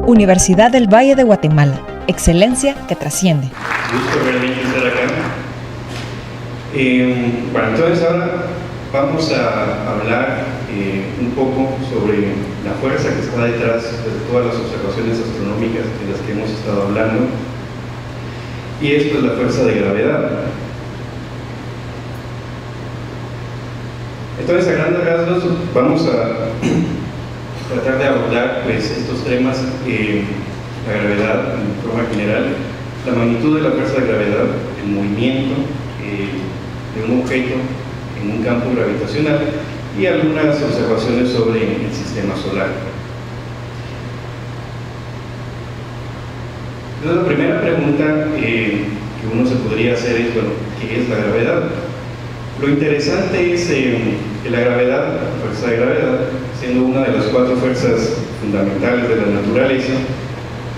Universidad del Valle de Guatemala. Excelencia que trasciende. Gusto realmente estar acá. Bueno, entonces ahora vamos a hablar un poco sobre la fuerza que está detrás de todas las observaciones astronómicas de las que hemos estado hablando, y es pues la fuerza de gravedad. Entonces, a grandes rasgos vamos a tratar de abordar pues estos temas, la gravedad en forma general, la magnitud de la fuerza de gravedad, el movimiento de un objeto en un campo gravitacional y algunas observaciones sobre el sistema solar. Entonces, la primera pregunta que uno se podría hacer es, bueno, ¿qué es la gravedad? Lo interesante es que la gravedad, la fuerza de gravedad, siendo una de las cuatro fuerzas fundamentales de la naturaleza,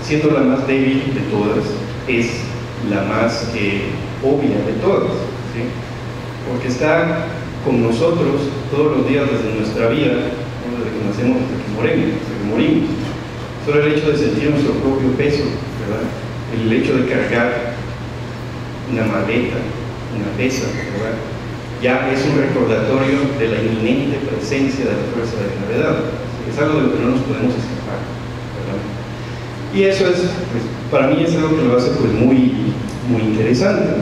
siendo la más débil de todas, es la más obvia de todas, ¿sí? Porque está con nosotros todos los días desde nuestra vida, ¿no? Desde que nacemos hasta que morimos. Solo el hecho de sentir nuestro propio peso, ¿verdad? El hecho de cargar una maleta, una pesa, ¿verdad? Ya es un recordatorio de la inminente presencia de la fuerza de gravedad. Es algo de lo que no nos podemos escapar, ¿verdad? Y eso es, pues, para mí es algo que lo hace pues, muy interesante.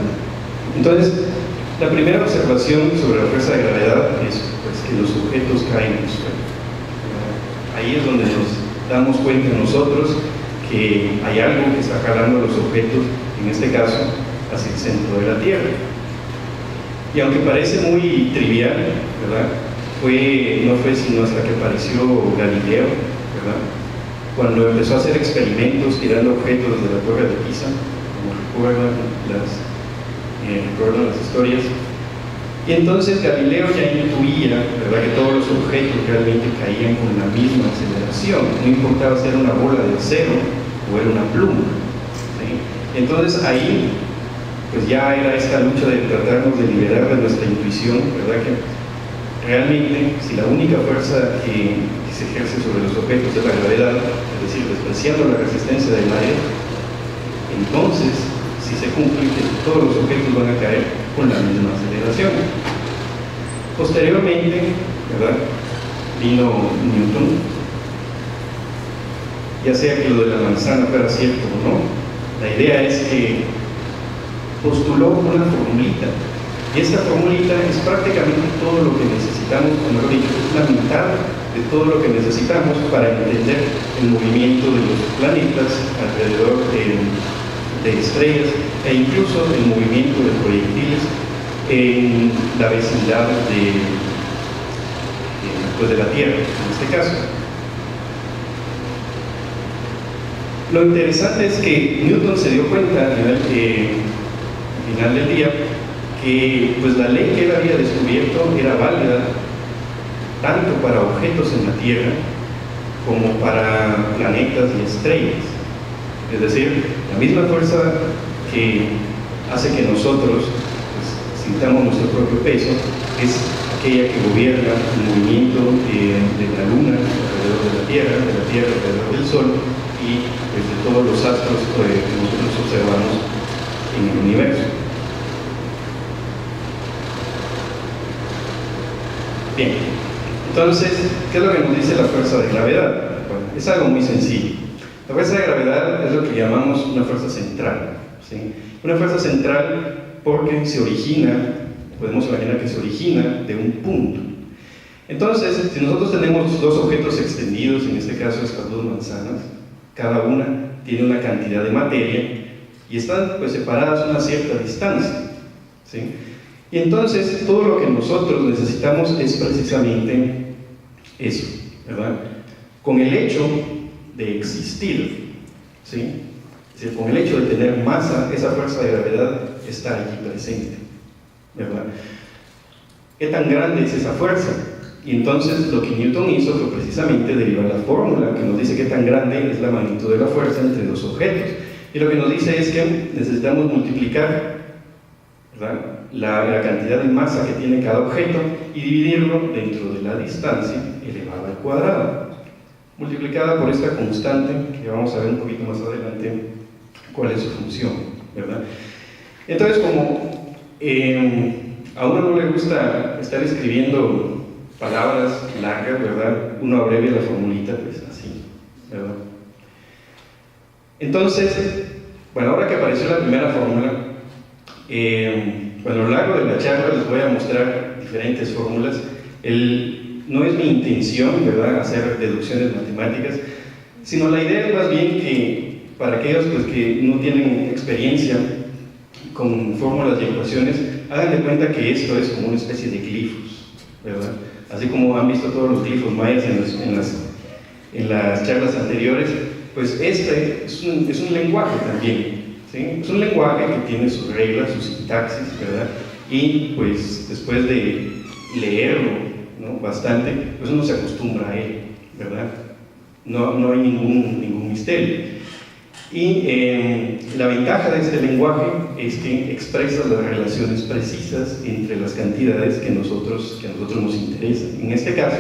Entonces, la primera observación sobre la fuerza de gravedad es pues, que los objetos caen en el suelo. Ahí es donde nos damos cuenta nosotros que hay algo que está jalando a los objetos, en este caso, hacia el centro de la Tierra. Y aunque parece muy trivial, ¿verdad? No fue sino hasta que apareció Galileo, ¿verdad? Cuando empezó a hacer experimentos tirando objetos desde la Torre de Pisa, como recuerdan las historias. Y entonces Galileo ya intuía, ¿verdad?, que todos los objetos realmente caían con la misma aceleración, no importaba si era una bola de acero o era una pluma, ¿sí? Entonces ahí pues ya era esta lucha de tratarnos de liberar de nuestra intuición, ¿verdad? Que realmente, si la única fuerza que se ejerce sobre los objetos es la gravedad, es decir, despreciando la resistencia del aire, entonces, si se cumple que todos los objetos van a caer con la misma aceleración. Posteriormente, ¿verdad?, vino Newton, ya sea que lo de la manzana fuera cierto o no, la idea es que postuló una formulita, y esta formulita es prácticamente todo lo que necesitamos, o mejor dicho, es la mitad de todo lo que necesitamos para entender el movimiento de los planetas alrededor de estrellas, e incluso el movimiento de proyectiles en la vecindad de la Tierra, en este caso. Lo interesante es que Newton se dio cuenta al final del día que pues la ley que él había descubierto era válida tanto para objetos en la Tierra como para planetas y estrellas. Es decir, la misma fuerza que hace que nosotros pues, sintamos nuestro propio peso es aquella que gobierna el movimiento de la Luna alrededor de la Tierra alrededor del Sol y pues, de todos los astros que nosotros observamos en el universo. Bien, entonces, ¿qué es lo que nos dice la fuerza de gravedad? Bueno, es algo muy sencillo. La fuerza de gravedad es lo que llamamos una fuerza central, ¿sí? Una fuerza central porque se origina, podemos imaginar que se origina de un punto. Entonces, si nosotros tenemos dos objetos extendidos, en este caso estas dos manzanas, cada una tiene una cantidad de materia y están pues, separadas a una cierta distancia, ¿sí? Y entonces todo lo que nosotros necesitamos es precisamente eso, ¿verdad? Con el hecho de existir, ¿sí? Es decir, con el hecho de tener masa, esa fuerza de gravedad está allí presente, ¿verdad? ¿Qué tan grande es esa fuerza? Y entonces lo que Newton hizo fue precisamente derivar la fórmula que nos dice qué tan grande es la magnitud de la fuerza entre dos objetos. Y lo que nos dice es que necesitamos multiplicar, ¿verdad?, la cantidad de masa que tiene cada objeto y dividirlo dentro de la distancia elevada al cuadrado. multiplicada por esta constante, que vamos a ver un poquito más adelante cuál es su función, ¿verdad? Entonces, como a uno no le gusta estar escribiendo palabras largas, ¿verdad? Uno abrevia la formulita, pues así, ¿verdad? Entonces, bueno, ahora que apareció la primera fórmula, bueno, a lo largo de la charla les voy a mostrar diferentes fórmulas. No es mi intención, ¿verdad?, hacer deducciones matemáticas, sino la idea es más bien que para aquellos pues, que no tienen experiencia con fórmulas y ecuaciones, hagan de cuenta que esto es como una especie de glifos, ¿verdad? Así como han visto todos los glifos mayas en las charlas anteriores, pues este es un lenguaje también, ¿sí? Es un lenguaje que tiene sus reglas, su sintaxis, ¿verdad? Y pues después de leerlo, ¿no?, bastante, pues uno se acostumbra a él, ¿verdad? No hay ningún misterio. Y la ventaja de este lenguaje es que expresa las relaciones precisas entre las cantidades que a nosotros nos interesan. En este caso,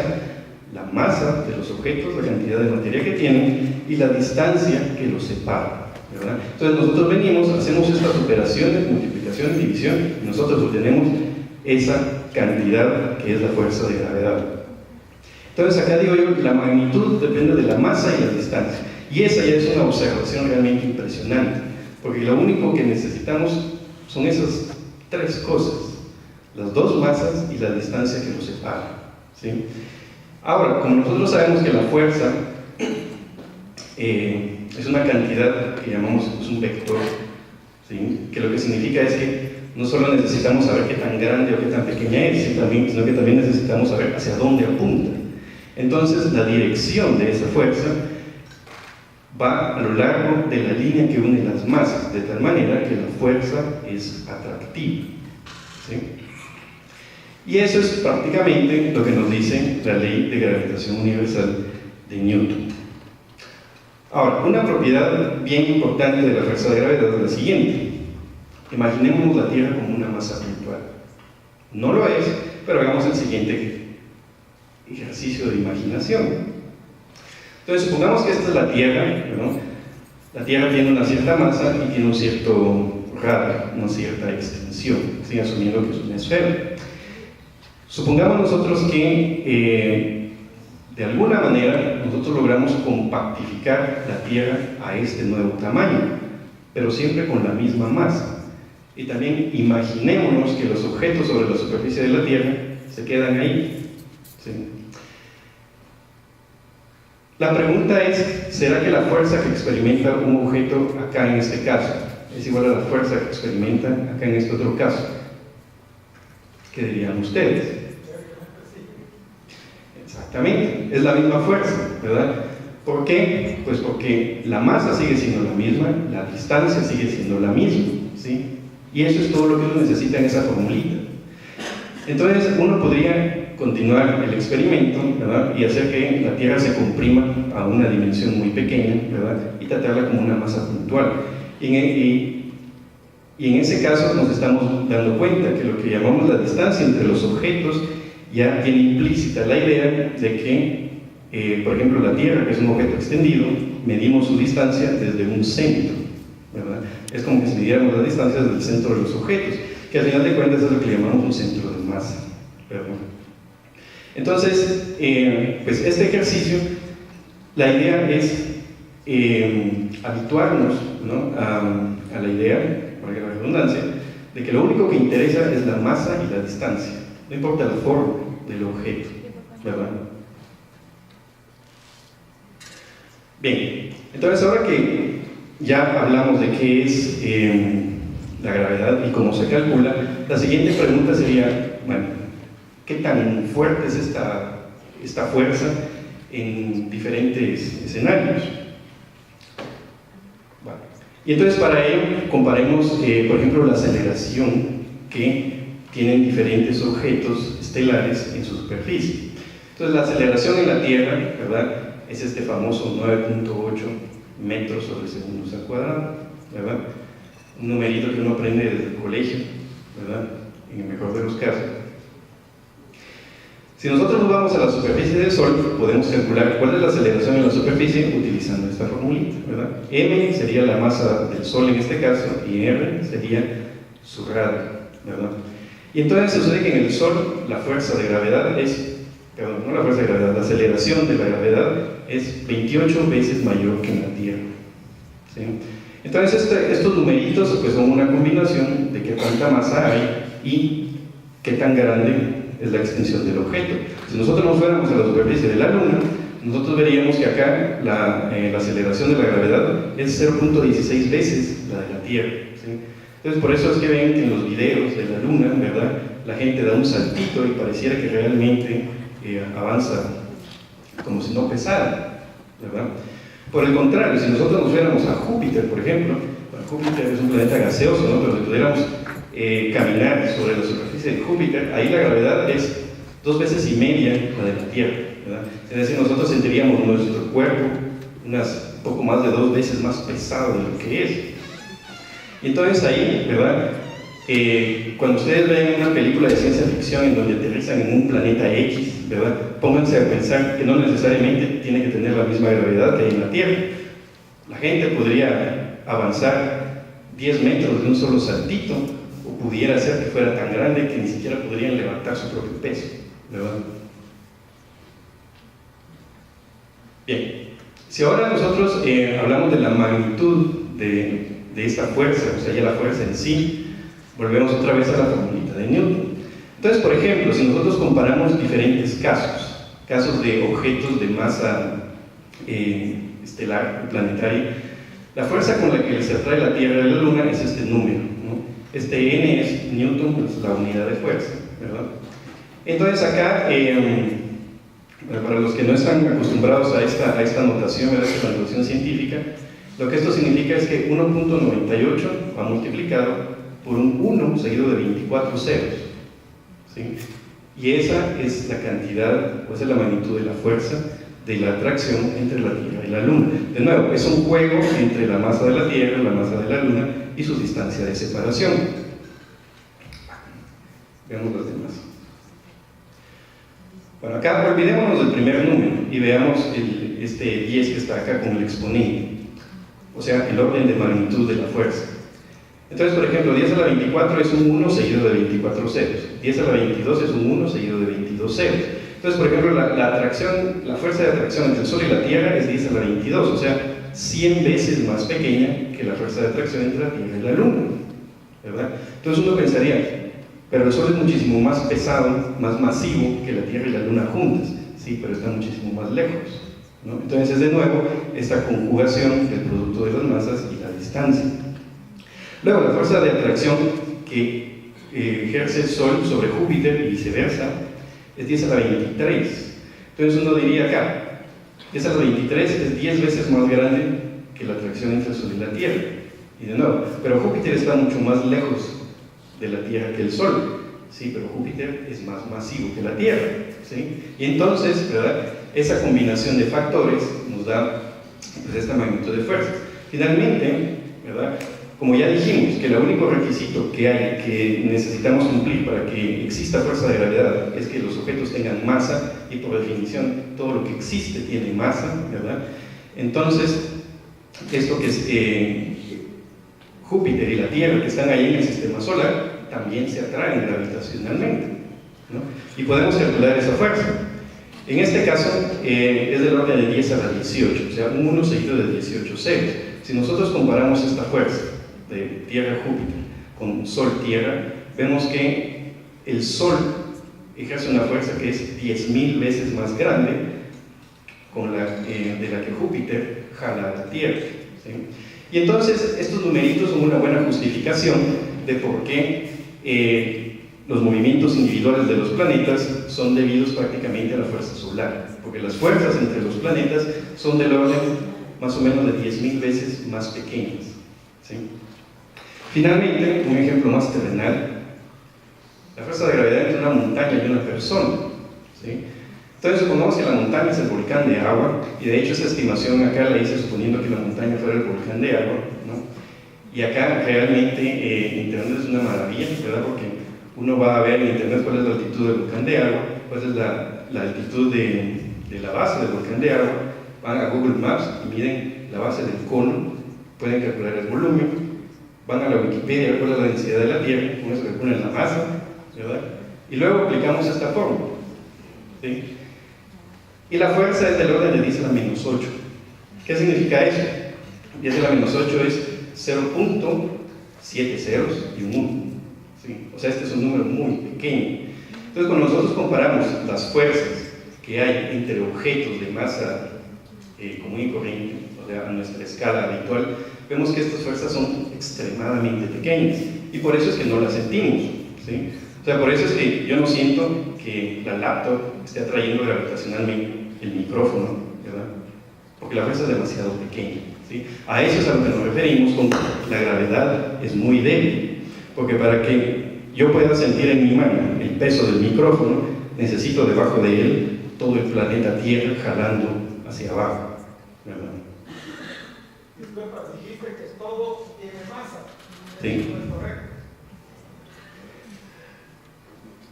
la masa de los objetos, la cantidad de materia que tienen y la distancia que los separa, ¿verdad? Entonces nosotros venimos, hacemos estas operaciones, multiplicación, división, y nosotros obtenemos esa cantidad que es la fuerza de gravedad. Entonces acá digo yo, la magnitud depende de la masa y la distancia. Y esa ya es una observación realmente impresionante, porque lo único que necesitamos son esas tres cosas, las dos masas y la distancia que los separa, ¿sí? Ahora, como nosotros sabemos que la fuerza es una cantidad que llamamos un vector, ¿sí?, que lo que significa es que no solo necesitamos saber qué tan grande o qué tan pequeña es, sino que también necesitamos saber hacia dónde apunta. Entonces, la dirección de esa fuerza va a lo largo de la línea que une las masas, de tal manera que la fuerza es atractiva, ¿sí? Y eso es prácticamente lo que nos dice la ley de gravitación universal de Newton. Ahora, una propiedad bien importante de la fuerza de gravedad es la siguiente. Imaginemos la Tierra como una masa puntual. No lo es, pero hagamos el siguiente ejercicio de imaginación. Entonces, supongamos que esta es la Tierra, ¿no? La Tierra tiene una cierta masa y tiene un cierto radio, una cierta extensión, ¿sí?, asumiendo que es una esfera. Supongamos nosotros que de alguna manera nosotros logramos compactificar la Tierra a este nuevo tamaño, pero siempre con la misma masa. Y también imaginémonos que los objetos sobre la superficie de la Tierra se quedan ahí, ¿sí? La pregunta es, ¿será que la fuerza que experimenta un objeto acá en este caso es igual a la fuerza que experimenta acá en este otro caso? ¿Qué dirían ustedes? Exactamente, es la misma fuerza, ¿verdad? ¿Por qué? Pues porque la masa sigue siendo la misma, la distancia sigue siendo la misma, ¿sí? Y eso es todo lo que uno necesita en esa formulita. Entonces uno podría continuar el experimento, ¿verdad?, y hacer que la Tierra se comprima a una dimensión muy pequeña, ¿verdad?, y tratarla como una masa puntual. Y en ese caso nos estamos dando cuenta que lo que llamamos la distancia entre los objetos ya tiene implícita la idea de que, por ejemplo, la Tierra, que es un objeto extendido, medimos su distancia desde un centro, ¿verdad? Es como que si midiéramos las distancias del centro de los objetos, que al final de cuentas es lo que llamamos un centro de masa, ¿verdad? Entonces, pues este ejercicio, la idea es habituarnos, ¿no?, a la idea, valga la redundancia, de que lo único que interesa es la masa y la distancia, no importa la forma del objeto, ¿verdad? Bien, entonces ahora que ya hablamos de qué es la gravedad y cómo se calcula, la siguiente pregunta sería, bueno, ¿qué tan fuerte es esta fuerza en diferentes escenarios? Bueno, y entonces para ello comparemos, por ejemplo, la aceleración que tienen diferentes objetos estelares en su superficie. Entonces la aceleración en la Tierra, ¿verdad?, es este famoso 9.8 metros sobre segundos al cuadrado, ¿verdad? Un numerito que uno aprende desde el colegio, ¿verdad?, en el mejor de los casos. Si nosotros nos vamos a la superficie del Sol, podemos calcular cuál es la aceleración en la superficie utilizando esta formulita, ¿verdad? M sería la masa del Sol en este caso, y R sería su radio, ¿verdad? Y entonces sucede que en el Sol la fuerza de gravedad es, perdón, no la fuerza de gravedad, la aceleración de la gravedad es 28 veces mayor que en la Tierra, ¿sí? Entonces estos numeritos pues, son una combinación de qué tanta masa hay y qué tan grande es la extensión del objeto. Si nosotros nos fuéramos a la superficie de la Luna, nosotros veríamos que acá la aceleración de la gravedad es 0.16 veces la de la Tierra, ¿sí? Entonces por eso es que ven que en los videos de la Luna, ¿verdad?, la gente da un saltito y pareciera que realmente avanza como si no pesara, ¿verdad? Por el contrario, si nosotros nos fuéramos a Júpiter, por ejemplo, bueno, Júpiter es un planeta gaseoso, ¿no?, pero si pudiéramos caminar sobre la superficie de Júpiter, ahí la gravedad es 2 veces y media la de la Tierra, ¿verdad? Es decir, nosotros sentiríamos nuestro cuerpo poco más de 2 veces más pesado de lo que es. Y entonces ahí, ¿verdad?, cuando ustedes ven una película de ciencia ficción en donde aterrizan en un planeta X, ¿verdad?, pónganse a pensar que no necesariamente tiene que tener la misma gravedad que hay en la Tierra. La gente podría avanzar 10 metros de un solo saltito, o pudiera ser que fuera tan grande que ni siquiera podrían levantar su propio peso, ¿verdad? Bien, si ahora nosotros hablamos de la magnitud de esta fuerza, o sea, ya la fuerza en sí, volvemos otra vez a la formulita de Newton. Entonces, por ejemplo, si nosotros comparamos diferentes casos de objetos de masa estelar, planetaria, la fuerza con la que se atrae la Tierra a la Luna es este número, ¿no? Este N es Newton, pues la unidad de fuerza, ¿verdad? Entonces acá, para los que no están acostumbrados a esta notación, ¿verdad?, esta notación científica, lo que esto significa es que 1.98 va multiplicado por un 1 seguido de 24 ceros, ¿sí? Y esa es la cantidad, o esa es la magnitud de la fuerza de la atracción entre la Tierra y la Luna. De nuevo, es un juego entre la masa de la Tierra, la masa de la Luna y su distancia de separación. Veamos los demás. Bueno, acá olvidémonos del primer número y veamos este 10 que está acá con el exponente, o sea, el orden de magnitud de la fuerza. Entonces, por ejemplo, 10 a la 24 es un 1 seguido de 24 ceros, 10 a la 22 es un 1 seguido de 22 ceros. Entonces, por ejemplo, la fuerza de atracción entre el Sol y la Tierra es 10 a la 22, o sea, 100 veces más pequeña que la fuerza de atracción entre la Tierra y la Luna, ¿verdad? Entonces uno pensaría, pero el Sol es muchísimo más pesado, más masivo que la Tierra y la Luna juntas, sí, pero está muchísimo más lejos, ¿no? Entonces es de nuevo esta conjugación del producto de las masas y la distancia. Luego, la fuerza de atracción que ejerce el Sol sobre Júpiter y viceversa es 10 a la 23. Entonces uno diría acá, 10 a la 23 es 10 veces más grande que la atracción entre el Sol y la Tierra. Y de nuevo, pero Júpiter está mucho más lejos de la Tierra que el Sol, ¿sí? Pero Júpiter es más masivo que la Tierra, ¿sí? Y entonces, ¿verdad?, esa combinación de factores nos da pues, esta magnitud de fuerzas. Finalmente, ¿verdad?, como ya dijimos que el único requisito que necesitamos cumplir para que exista fuerza de gravedad es que los objetos tengan masa, y por definición todo lo que existe tiene masa, ¿verdad? Entonces, esto que es Júpiter y la Tierra, que están ahí en el sistema solar, también se atraen gravitacionalmente, ¿no? Y podemos calcular esa fuerza. En este caso es del orden de 10 a la 18, o sea, un 1 seguido de 18 ceros. Si nosotros comparamos esta fuerza de Tierra-Júpiter con Sol-Tierra, vemos que el Sol ejerce una fuerza que es 10.000 veces más grande de la que Júpiter jala a la Tierra, ¿sí? Y entonces estos numeritos son una buena justificación de por qué los movimientos individuales de los planetas son debidos prácticamente a la fuerza solar, porque las fuerzas entre los planetas son del orden más o menos de 10.000 veces más pequeñas, ¿sí? Finalmente, un ejemplo más terrenal, la fuerza de gravedad entre una montaña y una persona, ¿sí? Entonces supongamos que la montaña es el volcán de agua, y de hecho esa estimación acá la hice suponiendo que la montaña fuera el volcán de agua, ¿no? Y acá realmente Internet es una maravilla, ¿verdad? Porque uno va a ver en Internet cuál es la altitud del volcán de agua, cuál es la la altitud de la base del volcán de agua, van a Google Maps y miden la base del cono, pueden calcular el volumen, van a la Wikipedia, cuál es la densidad de la Tierra, con eso calculan la masa, ¿verdad? Y luego aplicamos esta fórmula, ¿sí? Y la fuerza es del orden de 10 a la menos 8. ¿Qué significa eso? 10 a la menos 8 es 0.7 ceros y un 1. ¿Sí? O sea, este es un número muy pequeño. Entonces, cuando nosotros comparamos las fuerzas que hay entre objetos de masa común y corriente, o sea, a nuestra escala habitual, vemos que estas fuerzas son extremadamente pequeñas y por eso es que no las sentimos, ¿sí? O sea, por eso es que yo no siento que la laptop esté atrayendo gravitacionalmente el micrófono, ¿verdad? Porque la fuerza es demasiado pequeña, ¿sí? A eso es a lo que nos referimos con que la gravedad es muy débil, porque para que yo pueda sentir en mi mano el peso del micrófono, necesito debajo de él todo el planeta Tierra jalando hacia abajo, ¿verdad? Disculpa, dijiste que todo tiene masa. Sí. ¿No es correcto?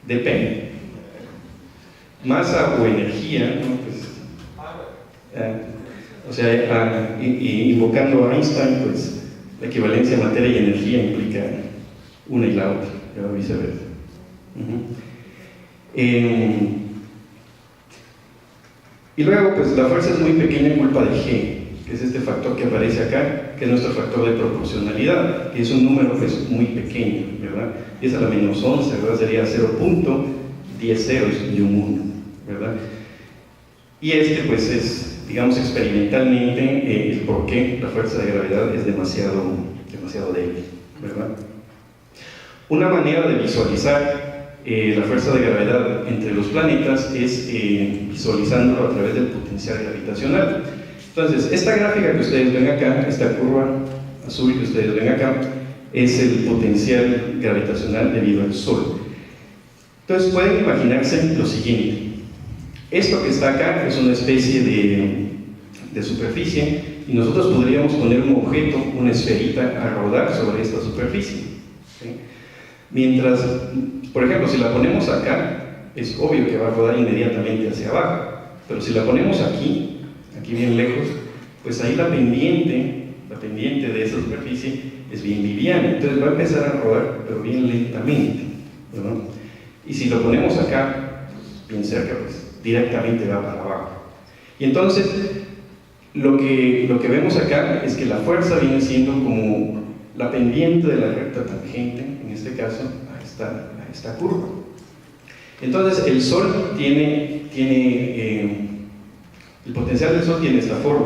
Depende. Masa o energía, ¿no? Pues, o sea, invocando a Einstein, pues la equivalencia de materia y energía implica una y la otra, o viceversa. Y luego, pues la fuerza es muy pequeña en culpa de G, que es este factor que aparece acá, que es nuestro factor de proporcionalidad, que es un número pues muy pequeño, ¿verdad? 10 a la menos 11, ¿verdad? Sería 0.10 ceros y un 1, ¿verdad? Y este pues es, digamos, experimentalmente el por qué la fuerza de gravedad es demasiado débil, ¿verdad? Una manera de visualizar la fuerza de gravedad entre los planetas es visualizándolo a través del potencial gravitacional. Entonces, esta gráfica que ustedes ven acá, esta curva azul que ustedes ven acá, es el potencial gravitacional debido al Sol. Entonces, pueden imaginarse lo siguiente. Esto que está acá es una especie de superficie y nosotros podríamos poner un objeto, una esferita, a rodar sobre esta superficie, ¿sí? Mientras, por ejemplo, si la ponemos acá, es obvio que va a rodar inmediatamente hacia abajo, pero si la ponemos aquí bien lejos, pues ahí la pendiente de esa superficie es bien liviana, entonces va a empezar a rodar, pero bien lentamente, ¿no? Y si lo ponemos acá, pues, bien cerca, pues directamente va para abajo. Y entonces, lo que vemos acá es que la fuerza viene siendo como la pendiente de la recta tangente, en este caso, a esta curva. Entonces, el Sol el potencial del Sol tiene esta forma,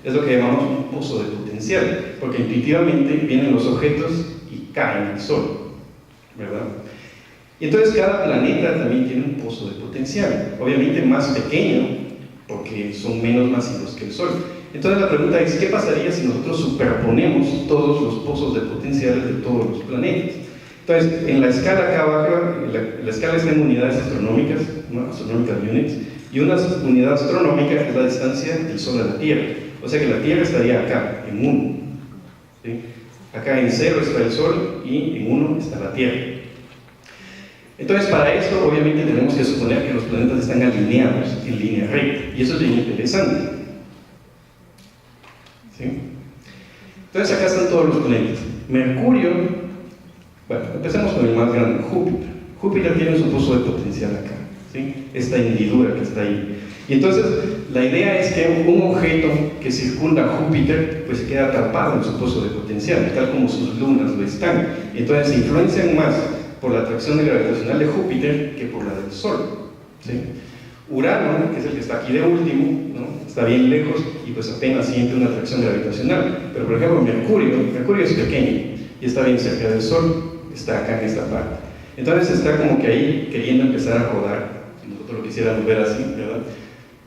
es lo que llamamos un pozo de potencial, porque intuitivamente vienen los objetos y caen al Sol, ¿verdad? Y entonces cada planeta también tiene un pozo de potencial, obviamente más pequeño, porque son menos masivos que el Sol. Entonces la pregunta es, ¿qué pasaría si nosotros superponemos todos los pozos de potenciales de todos los planetas? Entonces, en la escala acá abajo, la escala está en unidades astronómicas, ¿no? Astronomical units, y una unidad astronómica es la distancia del Sol a la Tierra. O sea que la Tierra estaría acá, en 1. ¿Sí? Acá en 0 está el Sol y en 1 está la Tierra. Entonces, para esto, obviamente, tenemos que suponer que los planetas están alineados en línea recta, y eso es bien interesante. ¿Sí? Entonces, acá están todos los planetas. Mercurio, bueno, empecemos con el más grande, Júpiter. Júpiter tiene su pozo de potencial acá, ¿sí? Esta hendidura que está ahí. Y entonces, la idea es que un objeto que circunda Júpiter, pues se queda atrapado en su pozo de potencial, tal como sus lunas lo están. Y entonces se influencian más por la atracción gravitacional de Júpiter que por la del Sol, ¿sí? Urano, que es el que está aquí de último, ¿no? Está bien lejos y pues apenas siente una atracción gravitacional. Pero por ejemplo Mercurio es pequeño y está bien cerca del Sol, está acá en esta parte. Entonces está como que ahí queriendo empezar a rodar, si nosotros lo quisiéramos ver así, ¿verdad?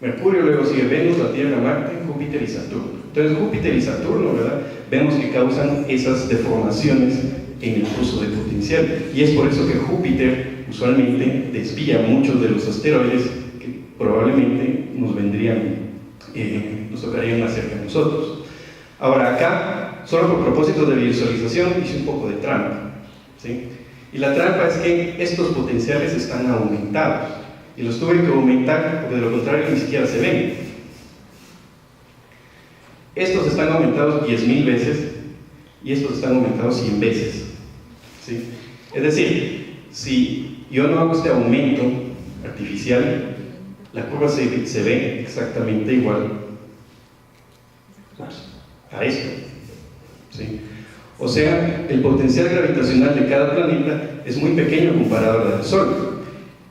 Mercurio, luego sigue Venus, la Tierra, Marte, Júpiter y Saturno. Entonces Júpiter y Saturno, ¿verdad? Vemos que causan esas deformaciones en el pozo de potencial, y es por eso que Júpiter usualmente desvía muchos de los asteroides que probablemente nos tocarían más cerca de nosotros. Ahora acá, solo por propósitos de visualización, hice un poco de trampa, ¿sí? Y la trampa es que estos potenciales están aumentados. y los tuve que aumentar porque de lo contrario ni siquiera se ven. Estos están aumentados 10.000 veces y estos están aumentados 100 veces, ¿sí? Es decir, si yo no hago este aumento artificial, la curva se ve exactamente igual a esto, ¿sí? O sea, el potencial gravitacional de cada planeta es muy pequeño comparado a la del Sol.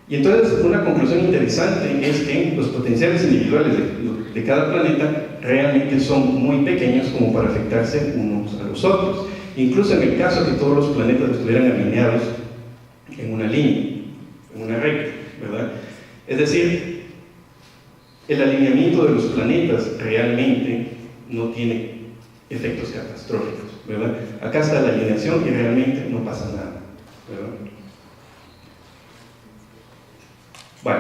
Y entonces una conclusión interesante es que los potenciales individuales de cada planeta realmente son muy pequeños como para afectarse unos a los otros. Incluso en el caso que todos los planetas estuvieran alineados en una línea, en una recta, ¿verdad? Es decir, el alineamiento de los planetas realmente no tiene efectos catastróficos, ¿verdad? Acá está la alineación y realmente no pasa nada, ¿verdad? Bueno,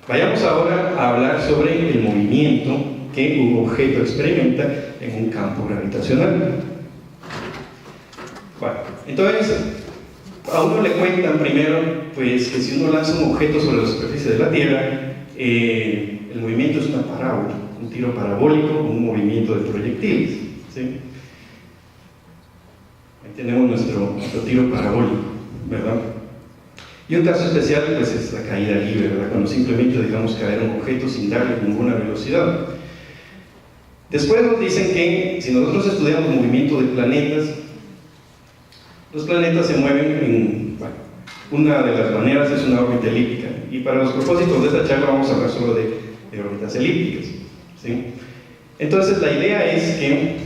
vayamos ahora a hablar sobre el movimiento que un objeto experimenta en un campo gravitacional. Bueno, entonces, a uno le cuentan primero, pues, que si uno lanza un objeto sobre la superficie de la Tierra, el movimiento es una parábola, un tiro parabólico, un movimiento de proyectiles, ¿sí? Ahí tenemos nuestro tiro parabólico, ¿verdad? Y un caso especial, pues, es la caída libre, ¿verdad? Cuando simplemente dejamos caer un objeto sin darle ninguna velocidad. Después nos dicen que si nosotros estudiamos el movimiento de planetas, los planetas se mueven en, bueno, una de las maneras es una órbita elíptica, y para los propósitos de esta charla vamos a hablar solo de órbitas elípticas, ¿sí? Entonces la idea es que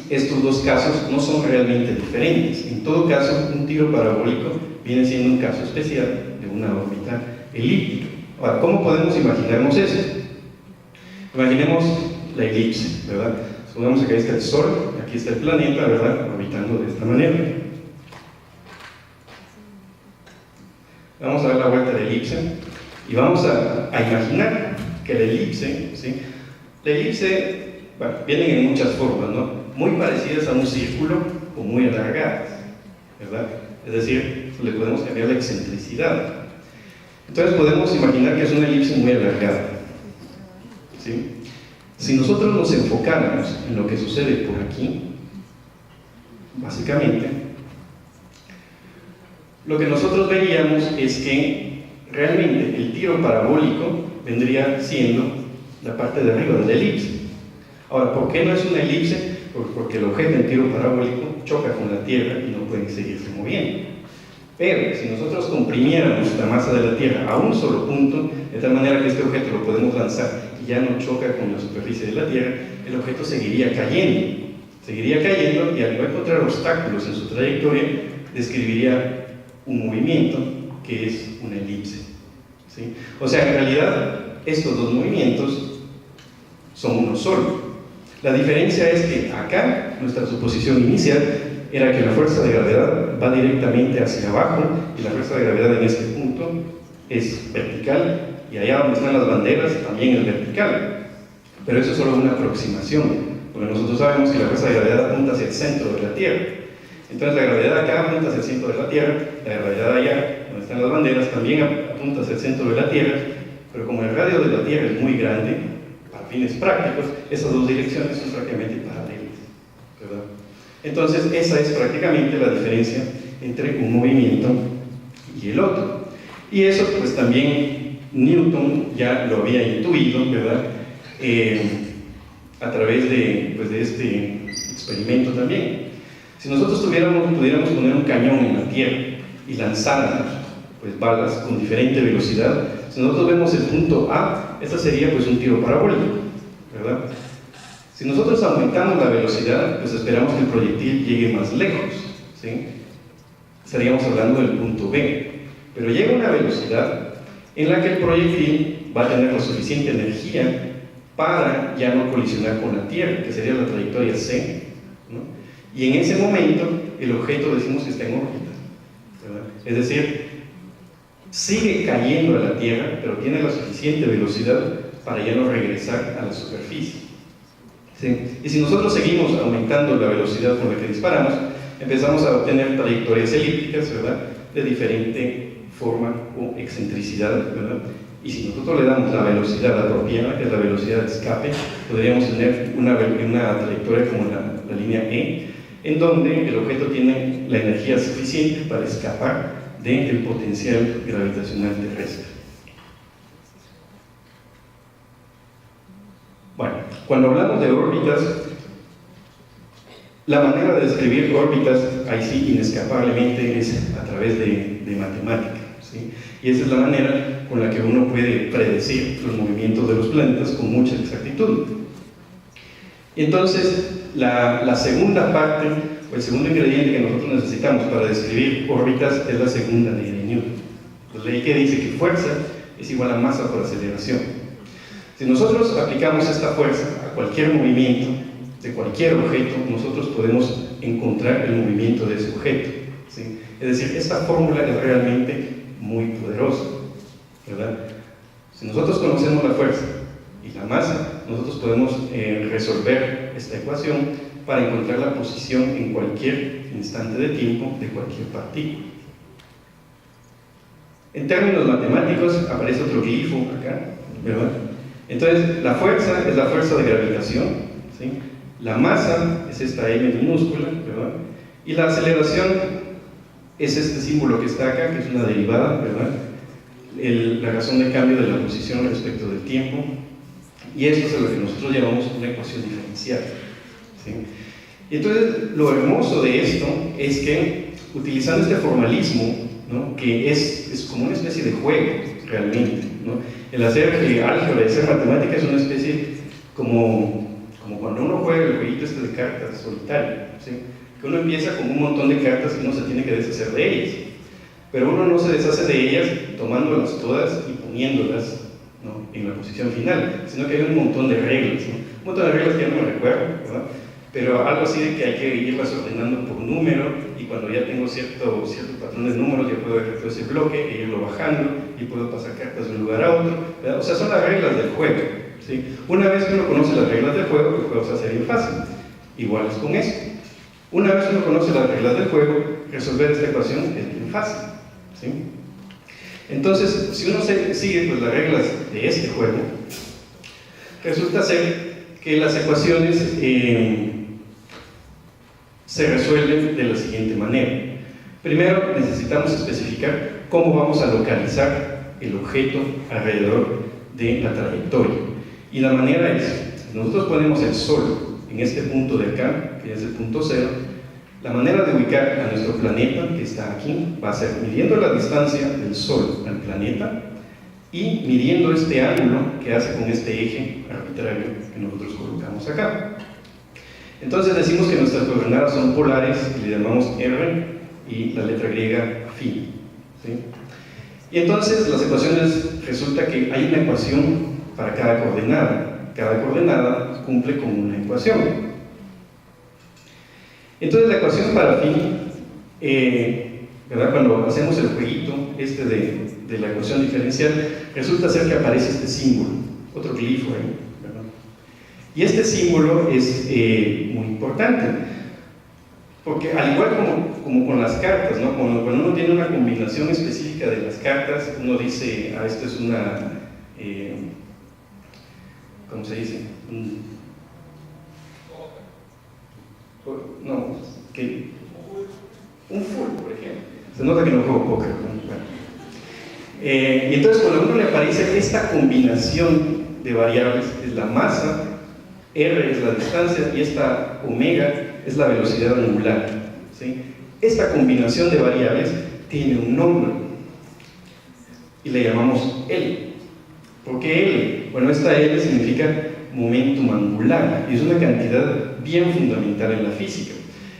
estos dos casos no son realmente diferentes. En todo caso, un tiro parabólico viene siendo un caso especial de una órbita elíptica. Ahora, ¿cómo podemos imaginarnos eso? Imaginemos la elipse, ¿verdad? Supongamos que aquí está el Sol, aquí está el planeta, ¿verdad? Orbitando de esta manera. Vamos a dar la vuelta a la elipse y vamos a imaginar que la elipse, ¿sí? La elipse, bueno, vienen en muchas formas, ¿no? Muy parecidas a un círculo o muy alargadas, ¿verdad? Es decir, le podemos cambiar la excentricidad. Entonces podemos imaginar que es una elipse muy alargada, ¿sí? Si nosotros nos enfocáramos en lo que sucede por aquí, básicamente, lo que nosotros veríamos es que realmente el tiro parabólico vendría siendo la parte de arriba de la elipse. Ahora, ¿por qué no es una elipse? Porque el objeto en tiro parabólico choca con la Tierra y no puede seguirse moviendo. Pero si nosotros comprimiéramos la masa de la Tierra a un solo punto, de tal manera que este objeto lo podemos lanzar y ya no choca con la superficie de la Tierra, el objeto seguiría cayendo y al no encontrar obstáculos en su trayectoria, describiría un movimiento que es una elipse, ¿sí? O sea, en realidad, estos dos movimientos son uno solo. La diferencia es que acá, nuestra suposición inicial era que la fuerza de gravedad va directamente hacia abajo y la fuerza de gravedad en este punto es vertical, y allá donde están las banderas también es vertical. Pero eso es solo una aproximación, porque nosotros sabemos que la fuerza de gravedad apunta hacia el centro de la Tierra. Entonces la gravedad acá apunta hacia el centro de la Tierra, la gravedad allá, donde están las banderas, también apunta hacia el centro de la Tierra, pero como el radio de la Tierra es muy grande, para fines prácticos, esas dos direcciones son prácticamente paralelas, ¿verdad? Entonces esa es prácticamente la diferencia entre un movimiento y el otro. Y eso pues también Newton ya lo había intuido, ¿verdad? A través de este experimento también. Si nosotros pudiéramos poner un cañón en la Tierra y lanzáramos pues balas con diferente velocidad, si nosotros vemos el punto A, ese sería pues un tiro parabólico, ¿verdad? Si nosotros aumentamos la velocidad, pues esperamos que el proyectil llegue más lejos, ¿sí? Estaríamos hablando del punto B, pero llega una velocidad en la que el proyectil va a tener la suficiente energía para ya no colisionar con la Tierra, que sería la trayectoria C, ¿no? Y en ese momento el objeto decimos que está en órbita, ¿verdad? Es decir, sigue cayendo a la Tierra, pero tiene la suficiente velocidad para ya no regresar a la superficie, ¿sí? Y si nosotros seguimos aumentando la velocidad con la que disparamos, empezamos a obtener trayectorias elípticas, ¿verdad? De diferente forma o excentricidad, ¿verdad? Y si nosotros le damos la velocidad apropiada, que es la velocidad de escape, podríamos tener una trayectoria como la línea E, en donde el objeto tiene la energía suficiente para escapar del potencial gravitacional terrestre. Bueno, cuando hablamos de órbitas, la manera de describir órbitas, ahí sí, inescapablemente, es a través de matemática, ¿sí? Y esa es la manera con la que uno puede predecir los movimientos de los planetas con mucha exactitud. Y entonces, la segunda parte, o el segundo ingrediente que nosotros necesitamos para describir órbitas es la segunda ley de Newton. La ley que dice que fuerza es igual a masa por aceleración. Si nosotros aplicamos esta fuerza a cualquier movimiento de cualquier objeto, nosotros podemos encontrar el movimiento de ese objeto, ¿sí? Es decir, esta fórmula es realmente muy poderosa, ¿verdad? Si nosotros conocemos la fuerza y la masa, nosotros podemos resolver esta ecuación para encontrar la posición en cualquier instante de tiempo de cualquier partícula. En términos matemáticos aparece otro glifo acá, ¿verdad? Entonces, la fuerza es la fuerza de gravitación, ¿sí? La masa es esta m minúscula, ¿verdad? Y la aceleración es este símbolo que está acá, que es una derivada, ¿verdad? La razón de cambio de la posición respecto del tiempo. Y esto es a lo que nosotros llamamos una ecuación diferencial, ¿sí? Y entonces, lo hermoso de esto es que, utilizando este formalismo, ¿no? Que es como una especie de juego, realmente, ¿no? El hacer álgebra y hacer matemática es una especie como cuando uno juega el jueguito este de cartas solitario, ¿sí? Que uno empieza con un montón de cartas y uno se tiene que deshacer de ellas, pero uno no se deshace de ellas tomándolas todas y poniéndolas, ¿no? En la posición final, sino que hay un montón de reglas, ¿no? Un montón de reglas que ya no me recuerdo, ¿verdad? Pero algo así de que hay que irlas ordenando por número, y cuando ya tengo cierto patrón de números ya puedo agarrar todo ese bloque e irlo bajando y puedo pasar cartas de un lugar a otro, ¿verdad? O sea, son las reglas del juego, ¿sí? Una vez que uno conoce las reglas del juego, el juego se hace bien fácil. Igual es con esto. Una vez que uno conoce las reglas del juego, resolver esta ecuación es bien fácil, ¿sí? Entonces, si uno sigue pues, las reglas de este juego, resulta ser que las ecuaciones se resuelven de la siguiente manera. Primero, necesitamos especificar cómo vamos a localizar el objeto alrededor de la trayectoria. Y la manera es, nosotros ponemos el Sol en este punto de acá, que es el punto cero. La manera de ubicar a nuestro planeta, que está aquí, va a ser midiendo la distancia del Sol al planeta y midiendo este ángulo que hace con este eje arbitrario que nosotros colocamos acá. Entonces decimos que nuestras coordenadas son polares y le llamamos R y la letra griega phi, ¿sí? Y entonces las ecuaciones, resulta que hay una ecuación para cada coordenada. Cada coordenada cumple con una ecuación. Entonces la ecuación para phi, ¿verdad? Cuando hacemos el jueguito este de la ecuación diferencial, resulta ser que aparece este símbolo, otro glifo ahí, ¿verdad? Y este símbolo es muy importante, porque al igual como con las cartas, ¿no? Cuando uno tiene una combinación específica de las cartas, uno dice, esto es una, ¿cómo se dice? Un full, por ejemplo. Se nota que no juego póker, ¿no? Bueno. Y entonces cuando a uno le aparece esta combinación de variables, es la masa, R es la distancia y esta omega es la velocidad angular, ¿sí? Esta combinación de variables tiene un nombre y le llamamos L. ¿Por qué L? Bueno, esta L significa momentum angular y es una cantidad bien fundamental en la física.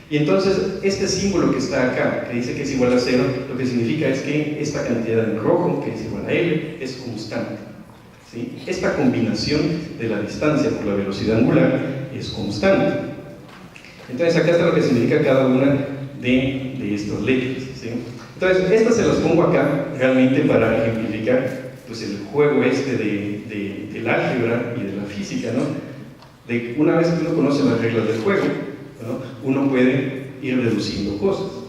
Y entonces este símbolo que está acá, que dice que es igual a 0, lo que significa es que esta cantidad en rojo, que es igual a L, es constante, ¿sí? Esta combinación de la distancia por la velocidad angular es constante. Entonces acá está lo que significa cada una de estas letras, ¿sí? Entonces estas se las pongo acá realmente para ejemplificar pues, el juego este del álgebra y de la física, ¿no? De una vez que uno conoce las reglas del juego, ¿no? Uno puede ir deduciendo cosas.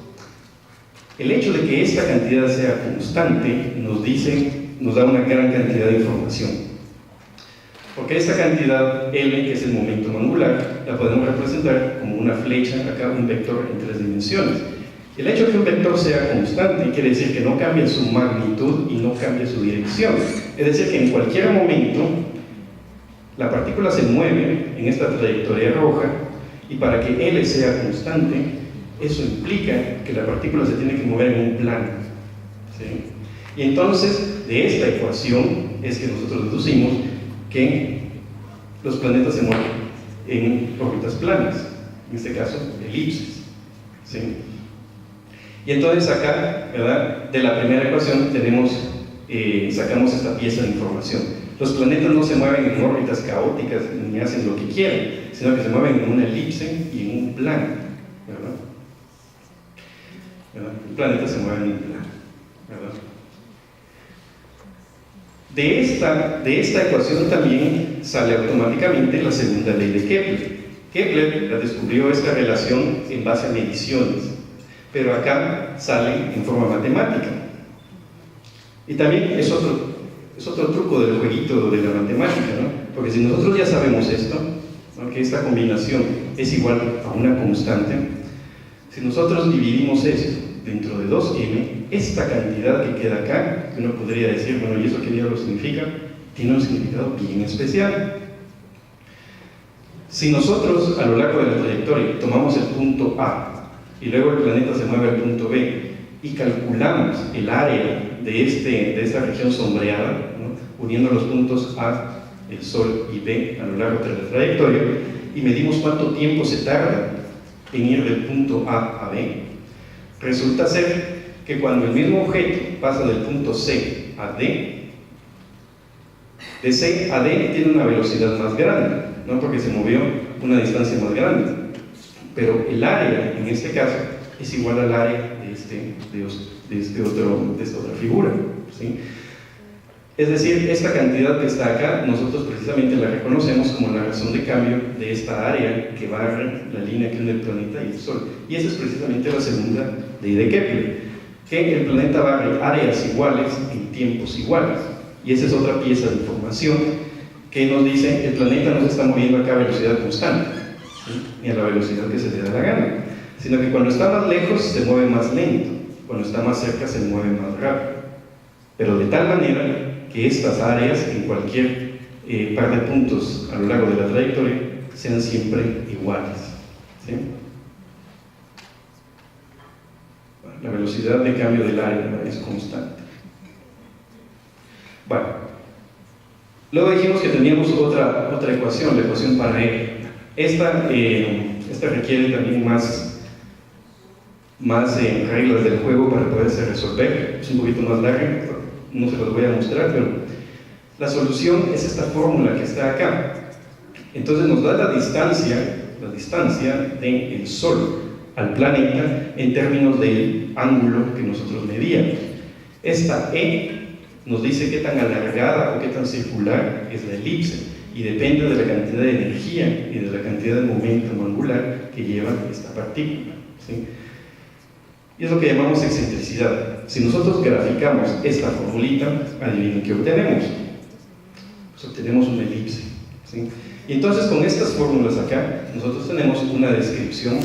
El hecho de que esta cantidad sea constante nos dice nos da una gran cantidad de información. Porque esta cantidad L, que es el momento angular, la podemos representar como una flecha, acá un vector en 3 dimensiones. El hecho de que un vector sea constante quiere decir que no cambia su magnitud y no cambia su dirección. Es decir, que en cualquier momento la partícula se mueve en esta trayectoria roja, y para que L sea constante, eso implica que la partícula se tiene que mover en un plano, ¿sí? Y entonces, de esta ecuación es que nosotros deducimos que los planetas se mueven en órbitas planas, en este caso elipses, ¿sí? Y entonces acá, ¿verdad?, de la primera ecuación sacamos esta pieza de información. Los planetas no se mueven en órbitas caóticas ni hacen lo que quieren, sino que se mueven en una elipse y en un plano, ¿verdad? El planeta se mueve en un plano, ¿verdad? De esta ecuación también sale automáticamente la segunda ley de Kepler. Kepler descubrió esta relación en base a mediciones, pero acá sale en forma matemática. Y también es otro truco del jueguito de la matemática, ¿no? Porque si nosotros ya sabemos esto, ¿no?, que esta combinación es igual a una constante, si nosotros dividimos esto dentro de 2m, esta cantidad que queda acá, que uno podría decir, bueno, ¿y eso qué diablo significa? Tiene un significado bien especial. Si nosotros a lo largo de la trayectoria tomamos el punto A y luego el planeta se mueve al punto B y calculamos el área de esta región sombreada, ¿no?, uniendo los puntos A, el Sol y B a lo largo de la trayectoria, y medimos cuánto tiempo se tarda en ir del punto A a B, resulta ser que cuando el mismo objeto pasa del punto C a D, de C a D tiene una velocidad más grande, ¿no?, porque se movió una distancia más grande, pero el área en este caso es igual al área de esta otra figura, ¿sí? Es decir, esta cantidad que está acá, nosotros precisamente la reconocemos como la razón de cambio de esta área que barre la línea que une el planeta y el Sol. Y esa es precisamente la segunda ley de Kepler, que el planeta barre áreas iguales en tiempos iguales. Y esa es otra pieza de información que nos dice el planeta no se está moviendo acá a velocidad constante, ¿sí?, ni a la velocidad que se le da la gana, sino que cuando está más lejos se mueve más lento, cuando está más cerca se mueve más rápido, pero de tal manera que estas áreas en cualquier par de puntos a lo largo de la trayectoria sean siempre iguales, ¿sí? La velocidad de cambio del área es constante. Bueno, luego dijimos que teníamos otra ecuación, la ecuación para E. Esta requiere también más reglas del juego para poderse resolver, es un poquito más larga, no se los voy a mostrar, pero la solución es esta fórmula que está acá. Entonces nos da la distancia del Sol al planeta en términos del ángulo que nosotros medíamos. Esta E nos dice qué tan alargada o qué tan circular es la elipse, y depende de la cantidad de energía y de la cantidad de momento angular que lleva esta partícula, ¿sí? Y es lo que llamamos excentricidad. Si nosotros graficamos esta formulita, adivinen qué obtenemos. Pues obtenemos una elipse, ¿sí? Y entonces con estas fórmulas acá, nosotros tenemos una descripción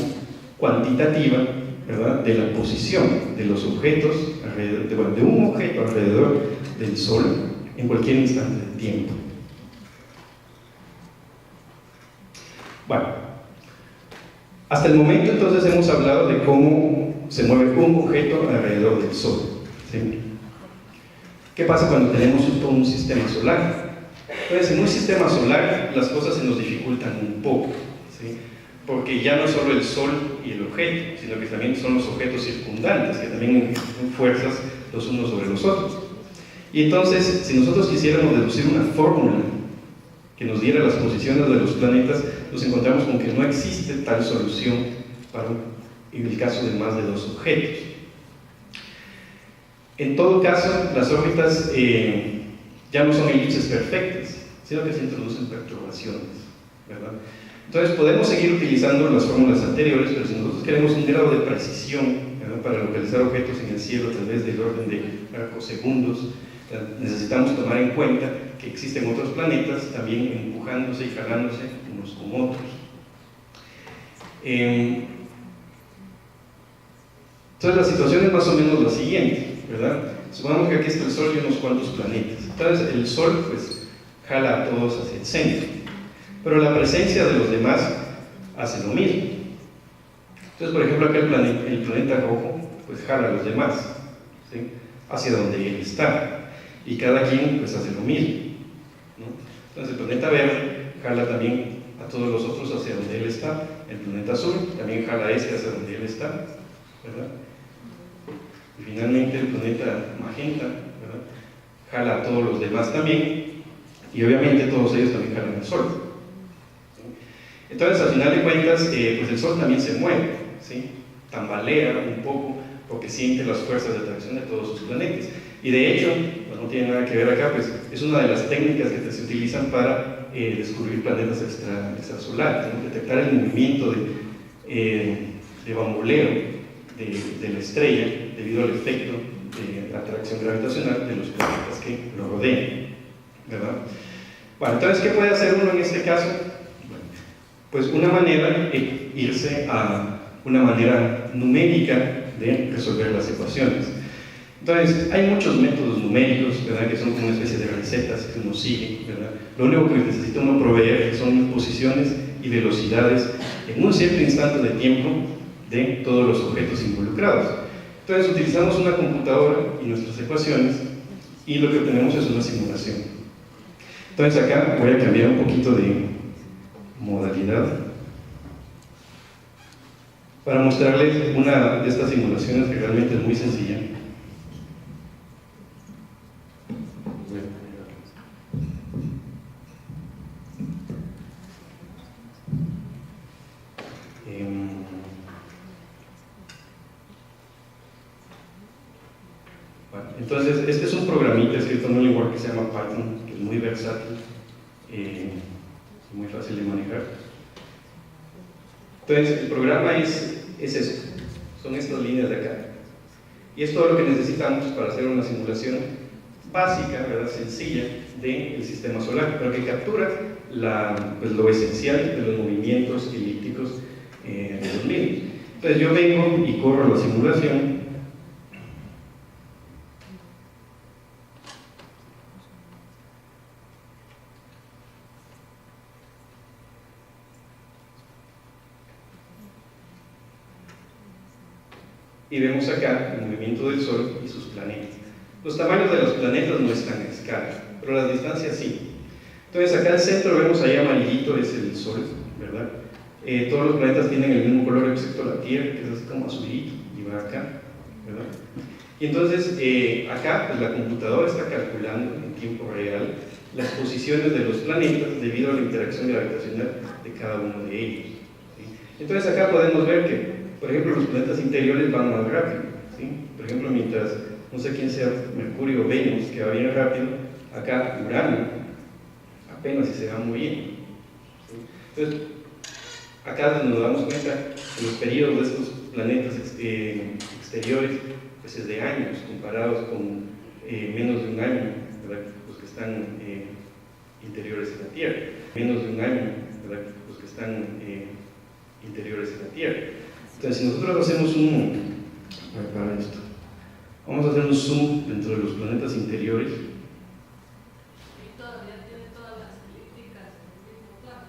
cuantitativa, ¿verdad?, de la posición de los objetos, de un objeto alrededor del Sol en cualquier instante del tiempo. Bueno, hasta el momento entonces hemos hablado de cómo se mueve un objeto alrededor del Sol, ¿sí? ¿Qué pasa cuando tenemos todo un sistema solar? Entonces, en un sistema solar las cosas se nos dificultan un poco, ¿sí?, porque ya no es solo el Sol y el objeto, sino que también son los objetos circundantes, que también ejercen fuerzas los unos sobre los otros. Y entonces, si nosotros quisiéramos deducir una fórmula que nos diera las posiciones de los planetas, nos encontramos con que no existe tal solución en el caso de más de dos objetos. En todo caso, las órbitas ya no son elipses perfectas, sino que se introducen perturbaciones, ¿verdad? Entonces podemos seguir utilizando las fórmulas anteriores, pero si nosotros queremos un grado de precisión, ¿verdad?, para localizar objetos en el cielo a través del orden de arcosegundos, Necesitamos tomar en cuenta que existen otros planetas también empujándose y jalándose unos con otros. Entonces la situación es más o menos la siguiente, ¿verdad? Supongamos que aquí está el Sol y unos cuantos planetas. Entonces el Sol pues jala a todos hacia el centro, pero la presencia de los demás hace lo mismo. Entonces, por ejemplo, acá el planeta rojo pues jala a los demás, ¿sí?, hacia donde él está, y cada quien pues hace lo mismo, ¿no? Entonces el planeta verde jala también a todos los otros hacia donde él está, el planeta azul también jala a hacia donde él está, ¿verdad? Y finalmente el planeta magenta, ¿verdad?, jala a todos los demás también, y obviamente todos ellos también jalan al Sol, ¿sí? Entonces, al final de cuentas, pues el Sol también se mueve, ¿sí?, tambalea un poco porque siente las fuerzas de atracción de todos sus planetas. Y de hecho, pues no tiene nada que ver acá, pues es una de las técnicas que se utilizan para descubrir planetas extrasolares, ¿no? Detectar el movimiento de bamboleo de la estrella debido al efecto de atracción gravitacional de los planetas que lo rodean, ¿verdad? Bueno, entonces, ¿qué puede hacer uno en este caso? Bueno, pues una manera es irse a una manera numérica de resolver las ecuaciones. Entonces, hay muchos métodos numéricos, ¿verdad?, que son como una especie de recetas que uno sigue, ¿verdad? Lo único que necesita uno proveer son posiciones y velocidades en un cierto instante de tiempo de todos los objetos involucrados. Entonces, utilizamos una computadora y nuestras ecuaciones, y lo que obtenemos es una simulación. Entonces, acá voy a cambiar un poquito de modalidad para mostrarles una de estas simulaciones que realmente es muy sencilla. Entonces, este es un programita escrito en un lenguaje que se llama Python, que es muy versátil y muy fácil de manejar. Entonces, el programa es eso, son estas líneas de acá. Y es todo lo que necesitamos para hacer una simulación básica, ¿verdad?, sencilla, del sistema solar, pero que captura pues, lo esencial de los movimientos elípticos de los mismos. Entonces, yo vengo y corro la simulación. Y vemos acá el movimiento del Sol y sus planetas. Los tamaños de los planetas no están a escala, pero las distancias sí. Entonces acá al centro vemos ahí amarillito, es el Sol, ¿verdad? Todos los planetas tienen el mismo color excepto la Tierra, que es así como azulito, y va acá, ¿verdad? Y entonces acá pues, la computadora está calculando en tiempo real las posiciones de los planetas debido a la interacción gravitacional de cada uno de ellos, ¿sí? Entonces acá podemos ver que, por ejemplo, los planetas interiores van más rápido, ¿sí? Por ejemplo, mientras, no sé quién sea, Mercurio o Venus, que va bien rápido, acá Urano apenas si se va muy bien, ¿sí? Entonces, acá nos damos cuenta que los periodos de estos planetas exteriores pues es de años, comparados con menos de un año, ¿verdad?, los que están interiores en la Tierra. Menos de un año, ¿verdad?, los que están interiores en la Tierra. Entonces, si nosotros hacemos para esto, vamos a hacer un zoom dentro de los planetas interiores. ¿Y todavía tiene todas las elípticas en el mismo plano?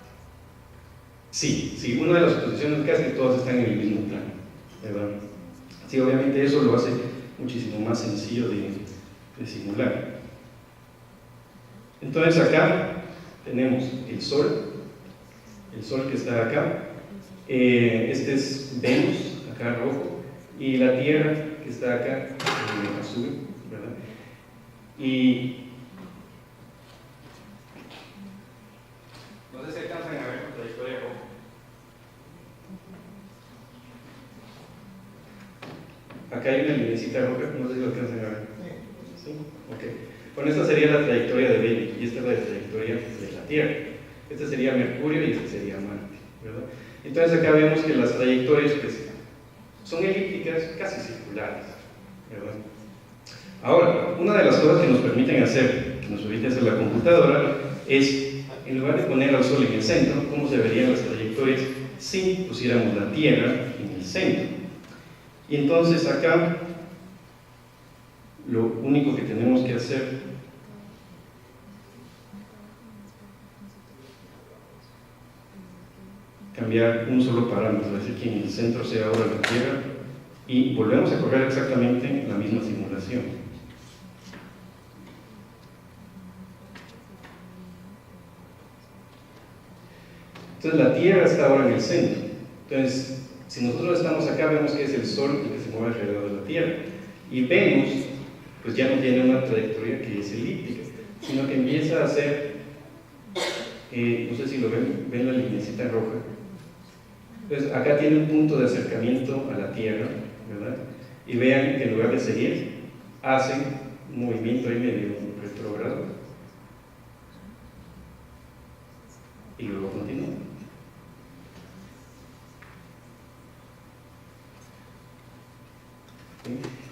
Sí, una de las posiciones acá es que todas están en el mismo plano, ¿verdad? Sí, obviamente eso lo hace muchísimo más sencillo de simular. Entonces acá tenemos el Sol que está acá. Este es Venus, acá rojo, y la Tierra que está acá azul, ¿verdad? Y no sé si alcanzan a ver la trayectoria roja. Acá hay una linecita roja, no sé si lo alcanzan a ver. ¿Sí? Ok. Bueno, esta sería la trayectoria de Venus y esta es la trayectoria de la Tierra. Este sería Mercurio y este sería Marte, ¿verdad? Entonces acá vemos que las trayectorias pues, son elípticas casi circulares, ¿verdad? Ahora, una de las cosas que nos permite hacer la computadora es, en lugar de poner al Sol en el centro, cómo se verían las trayectorias si pusiéramos la Tierra en el centro. Y entonces acá, lo único que tenemos que hacer cambiar un solo parámetro, es decir, que en el centro sea ahora la Tierra, y volvemos a correr exactamente la misma simulación. Entonces la Tierra está ahora en el centro. Entonces, si nosotros estamos acá, vemos que es el Sol el que se mueve alrededor de la Tierra. Y Venus, pues ya no tiene una trayectoria que es elíptica, sino que empieza a hacer, no sé si lo ven la lineecita roja. Entonces acá tiene un punto de acercamiento a la Tierra, ¿verdad? Y vean que en lugar de seguir, hacen un movimiento ahí medio retrógrado. Y luego continúan.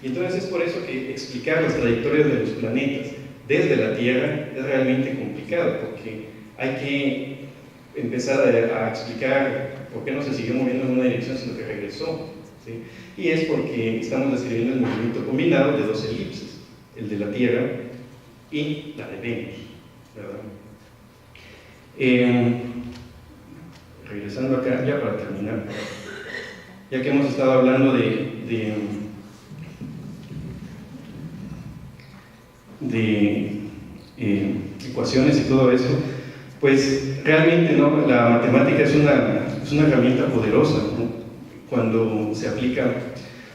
Y entonces es por eso que explicar las trayectorias de los planetas desde la Tierra es realmente complicado, porque hay que empezar a explicar por qué no se siguió moviendo en una dirección sino que regresó, ¿sí? Y es porque estamos describiendo el movimiento combinado de dos elipses, el de la Tierra y la de Venus, ¿verdad? Regresando acá ya para terminar, ya que hemos estado hablando de ecuaciones y todo eso, pues realmente ¿no? La matemática es una herramienta poderosa, ¿no? Cuando se aplica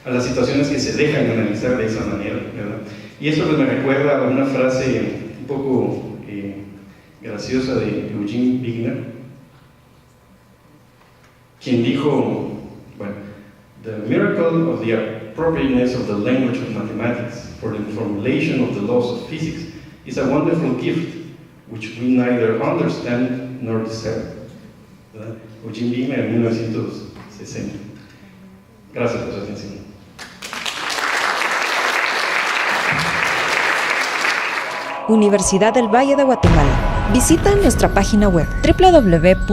a las situaciones que se dejan analizar de esa manera, ¿verdad? Y eso pues me recuerda a una frase un poco graciosa de Eugene Wigner, quien dijo, bueno, "The miracle of the appropriateness of the language of mathematics for the formulation of the laws of physics is a wonderful gift which we neither understand nor deserve." ¿Verdad? Eugene Wigner en 1960. Gracias por su atención. Universidad del Valle de Guatemala. Visita nuestra página web www.uvg.edu.gt.